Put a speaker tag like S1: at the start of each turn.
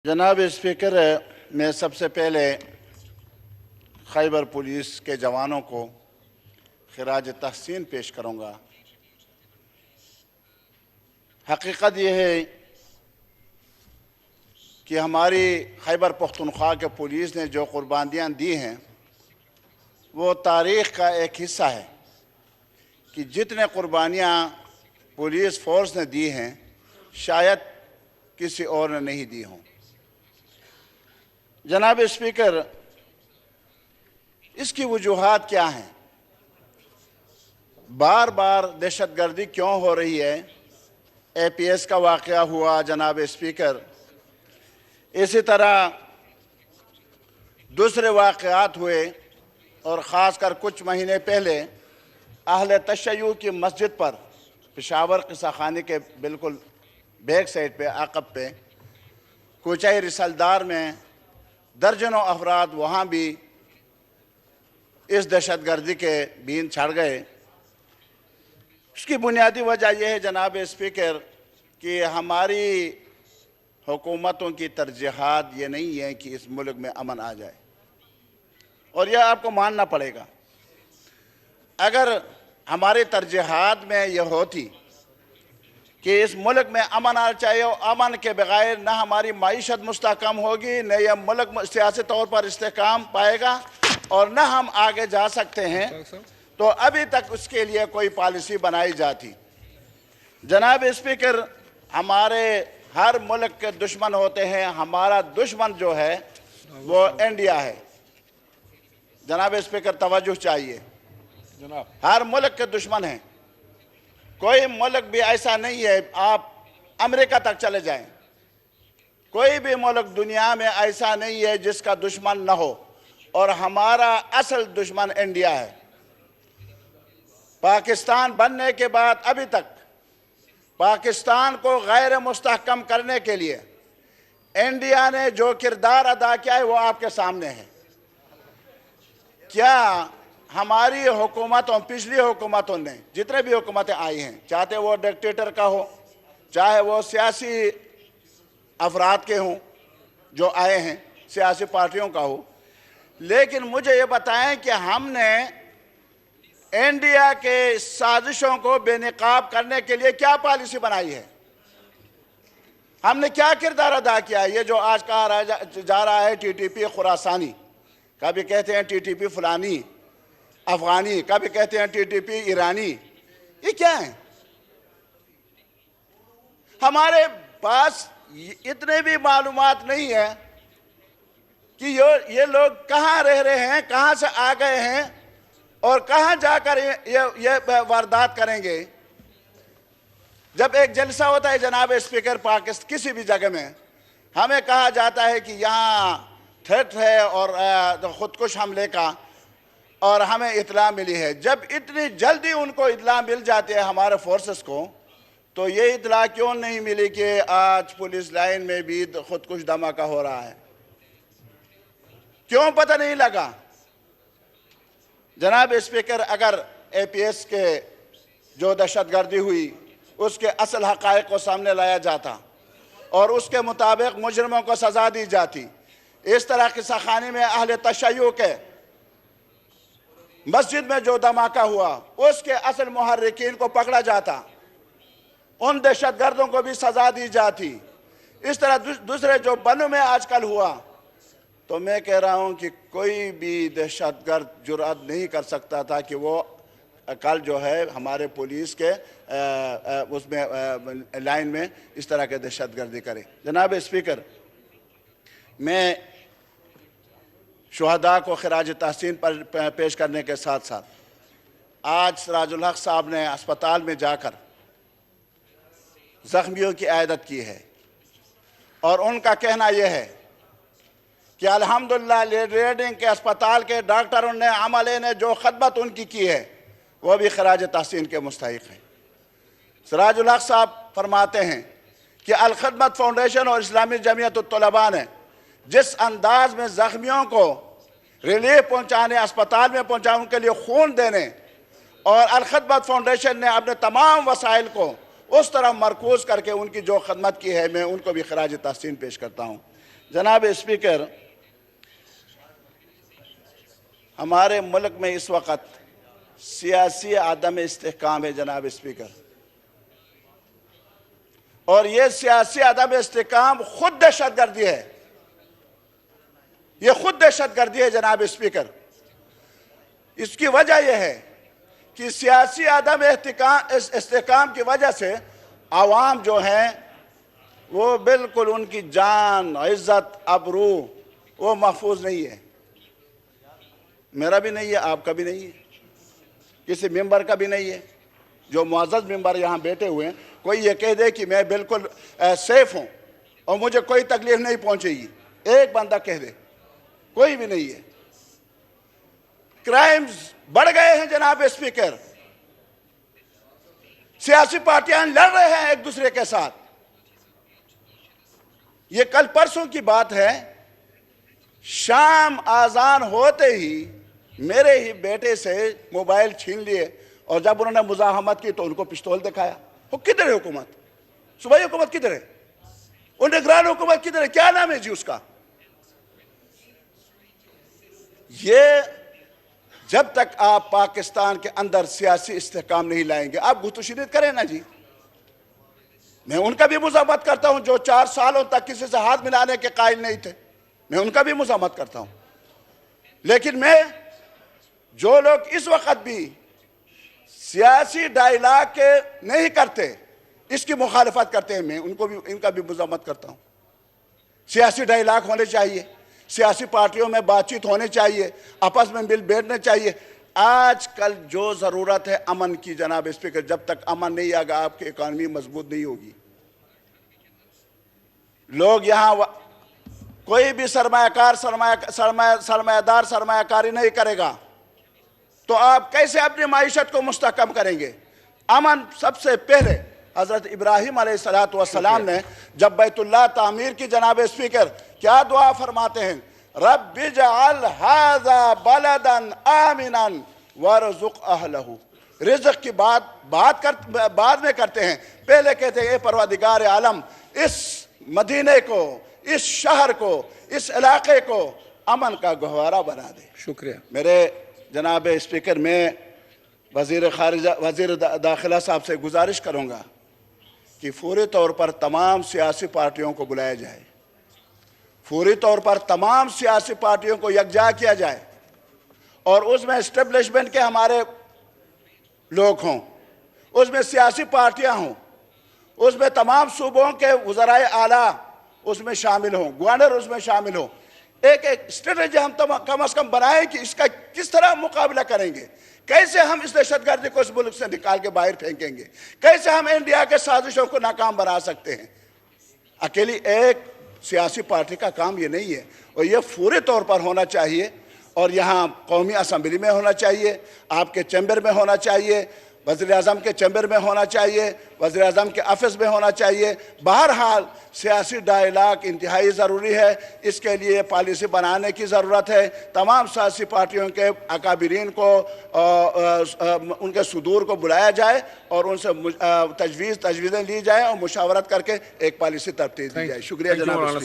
S1: जनाब स्पीकर, मैं सबसे पहले खैबर पुलिस के जवानों को खिराज तहसीन पेश करूंगा। हकीकत यह है कि हमारी खैबर पख्तूनख्वा के पुलिस ने जो कुर्बानियाँ दी हैं वो तारीख़ का एक हिस्सा है कि जितने कुर्बानियाँ पुलिस फोर्स ने दी हैं शायद किसी और ने नहीं दी हों। जनाब स्पीकर, इसकी वजूहात क्या हैं? बार बार दहशतगर्दी क्यों हो रही है? APS का वाक़या हुआ जनाब स्पीकर, इसी तरह दूसरे वाक़यात हुए और ख़ासकर कुछ महीने पहले अहले तशय्युअ की मस्जिद पर पेशावर क़िसाख़ाने के बिल्कुल बैक साइड पे आक़ब पे कोचाई रिसलदार में दर्जनों अफराद वहाँ भी इस दहशतगर्दी के बीन छड़ गए। इसकी बुनियादी वजह यह है जनाब स्पीकर कि हमारी हुकूमतों की तरजीहात ये नहीं है कि इस मुल्क में अमन आ जाए, और यह आपको मानना पड़ेगा। अगर हमारी तरजीहात में यह होती कि इस मुल्क में अमन आना चाहिए और अमन के बगैर न हमारी माईशत मुस्तहकम होगी, न यह मुल्क सियासी तौर पर इस्तेहकाम पाएगा और न हम आगे जा सकते हैं, तो अभी तक उसके लिए कोई पॉलिसी बनाई जाती। जनाब स्पीकर, हमारे हर मुल्क के दुश्मन होते हैं, हमारा दुश्मन जो है वो इंडिया है। जनाब स्पीकर, तवज्जो चाहिए। हर मुल्क के दुश्मन हैं, कोई मुल्क भी ऐसा नहीं है, आप अमेरिका तक चले जाएं, कोई भी मुल्क दुनिया में ऐसा नहीं है जिसका दुश्मन न हो, और हमारा असल दुश्मन इंडिया है। पाकिस्तान बनने के बाद अभी तक पाकिस्तान को गैर मुस्तहकम करने के लिए इंडिया ने जो किरदार अदा किया है वो आपके सामने है। क्या हमारी हुकूमतों, पिछली हुकूमतों ने, जितने भी हुकूमतें आई हैं, चाहे वो डिक्टेटर का हो, चाहे वो सियासी अफराद के हों जो आए हैं, सियासी पार्टियों का हो, लेकिन मुझे ये बताएं कि हमने इंडिया के साजिशों को बेनकाब करने के लिए क्या पॉलिसी बनाई है? हमने क्या किरदार अदा किया है? ये जो आज कहा जा रहा है TTP खुरासानी, कभी कहते हैं TTP फलानी अफगानी, कभी कहते हैं TTP ईरानी, ये क्या है? हमारे पास इतने भी मालूमात नहीं है कि ये लोग कहाँ रह रहे हैं, कहाँ से आ गए हैं और कहाँ जाकर ये वारदात करेंगे। जब एक जलसा होता है जनाब स्पीकर पाकिस्तान किसी भी जगह में, हमें कहा जाता है कि यहाँ थ्रेट है और खुदकुश हमले का, और हमें इत्तला मिली है। जब इतनी जल्दी उनको इत्तला मिल जाती है हमारे फोर्सेस को, तो ये इत्तला क्यों नहीं मिली कि आज पुलिस लाइन में भी खुदकुश धमाका हो रहा है? क्यों पता नहीं लगा? जनाब स्पीकर, अगर APS के जो दहशतगर्दी हुई उसके असल हक़ाइक़ को सामने लाया जाता और उसके मुताबिक मुजरिमों को सज़ा दी जाती, इस तरह क़िसाख़ाने में अहले तशय्युअ के मस्जिद में जो धमाका हुआ उसके असल मुहर्रिकीन को पकड़ा जाता, उन दहशतगर्दों को भी सज़ा दी जाती। इस तरह दूसरे जो बनू में आजकल हुआ, तो मैं कह रहा हूं कि कोई भी दहशतगर्द जुर्अत नहीं कर सकता था कि वो कल जो है हमारे पुलिस के उसमें लाइन में इस तरह के दहशतगर्दी करे। जनाब स्पीकर, मैं शुहदा को खिराज तहसीन पर पेश करने के साथ साथ आज सिराजुल हक साहब ने अस्पताल में जाकर ज़ख्मियों की इयादत की है, और उनका कहना यह है कि अल्हम्दुलिल्लाह रेडिंग के अस्पताल के डॉक्टरों ने, अमले ने जो खदमत उनकी की है वो भी खिराज तहसीन के मुस्तहिक है। सिराजुल हक साहब फरमाते हैं कि अल खदमत फाउंडेशन और इस्लामी जमीयत उत तलबा ने जिस अंदाज में ज़ख्मियों को रिलीफ पहुँचाने, अस्पताल में पहुँचाने, उनके लिए खून देने, और अल खदमत फाउंडेशन ने अपने तमाम वसाइल को उस तरह मरकूज़ करके उनकी जो खदमत की है, मैं उनको भी खिराज तहसीन पेश करता हूँ। जनाब स्पीकर, हमारे मुल्क में इस वक्त सियासी आदम इस्तेहकाम है जनाब स्पीकर, और ये सियासी आदम इस्तेहकाम खुद दहशतगर्दी है। ये खुद दहशतगर्दी है जनाब स्पीकर। इसकी वजह यह है कि सियासी आदम इस्तेहकाम की वजह से आवाम जो हैं वो बिल्कुल उनकी जान, इज्जत, आबरू वो महफूज नहीं है। मेरा भी नहीं है, आपका भी नहीं है, किसी मेंबर का भी नहीं है। जो मुअज़्ज़ज़ मेंबर यहाँ बैठे हुए हैं, कोई ये कह दे कि मैं बिल्कुल सेफ हूँ और मुझे कोई तकलीफ नहीं पहुँचेगी, एक बंदा कह दे, कोई भी नहीं है। क्राइम्स बढ़ गए हैं जनाब स्पीकर। सियासी पार्टियां लड़ रहे हैं एक दूसरे के साथ। ये कल परसों की बात है, शाम आजान होते ही मेरे ही बेटे से मोबाइल छीन लिए और जब उन्होंने मुजाहमत की तो उनको पिस्तौल दिखाया। वो किधर है हुकूमत? सूबाई हुकूमत किधर है? वो निगरान हुकूमत किधर है? क्या नाम है जी उसका? ये जब तक आप पाकिस्तान के अंदर सियासी इस्तेहकाम नहीं लाएंगे, आप गुतुशीरत करें ना जी। मैं उनका भी मुज़ाहमत करता हूं जो 4 सालों तक किसी से हाथ मिलाने के कायल नहीं थे, मैं उनका भी मुज़ाहमत करता हूं। लेकिन मैं जो लोग इस वक्त भी सियासी डायलॉग के नहीं करते, इसकी मुखालफत करते हैं, मैं उनको भी, इनका भी मुज़ाहमत करता हूं। सियासी डायलॉग होने चाहिए, सियासी पार्टियों में बातचीत होनी चाहिए, आपस में मिल बैठने चाहिए। आजकल जो ज़रूरत है अमन की जनाब स्पीकर, जब तक अमन नहीं आएगा आपकी इकॉनमी मजबूत नहीं होगी। लोग यहाँ कोई भी सरमायादार सरमायाकारी नहीं करेगा तो आप कैसे अपनी माइशत को मुस्तहकम करेंगे? अमन सबसे पहले हजरत इब्राहिम अलैहिस्सलाम ने जब बैतुल्लाह तामीर की जनाब स्पीकर क्या दुआ फरमाते हैं, रब्बि जअल हाज़ा बलदन आमिनन वरज़ुक़ अहलहू। रिज़्क़ की बात बाद में करते हैं, पहले कहते हैं ए परवरदिगार आलम, इस मदीने को, इस शहर को, इस इलाके को अमन का गहवारा बना दे।
S2: शुक्रिया।
S1: मेरे जनाब स्पीकर, मैं वज़ीर दाखिला साहब से गुजारिश करूँगा कि फौरी तौर पर तमाम सियासी पार्टियों को बुलाया जाए, फौरी तौर पर तमाम सियासी पार्टियों को यकजा किया जाए और उसमें एस्टेब्लिशमेंट के हमारे लोग हों, उसमें सियासी पार्टियां हों, उसमें तमाम सूबों के वज़राए आला उसमें शामिल हों, गवर्नर उसमें शामिल हों। एक स्ट्रेटेजी हम कम अज़ कम बनाएं कि इसका किस तरह मुकाबला करेंगे, कैसे हम इस दहशतगर्दी को इस मुल्क से निकाल के बाहर फेंकेंगे, कैसे हम इंडिया के साजिशों को नाकाम बना सकते हैं। अकेली एक सियासी पार्टी का काम ये नहीं है, और ये पूरे तौर पर होना चाहिए, और यहाँ कौमी असम्बली में होना चाहिए, आपके चैम्बर में होना चाहिए, वज़ीर आज़म के चैम्बर में होना चाहिए, वज़ीर आज़म के ऑफिस में होना चाहिए। बहरहाल सियासी डायलॉग इंतहाई ज़रूरी है, इसके लिए पॉलिसी बनाने की ज़रूरत है। तमाम सियासी पार्टियों के अकाबिरीन को उनके सुदूर को बुलाया जाए और उनसे तजवीज़ें ली जाए और मुशावरत करके एक पॉलिसी तरतीब दी जाए। शुक्रिया जनाब।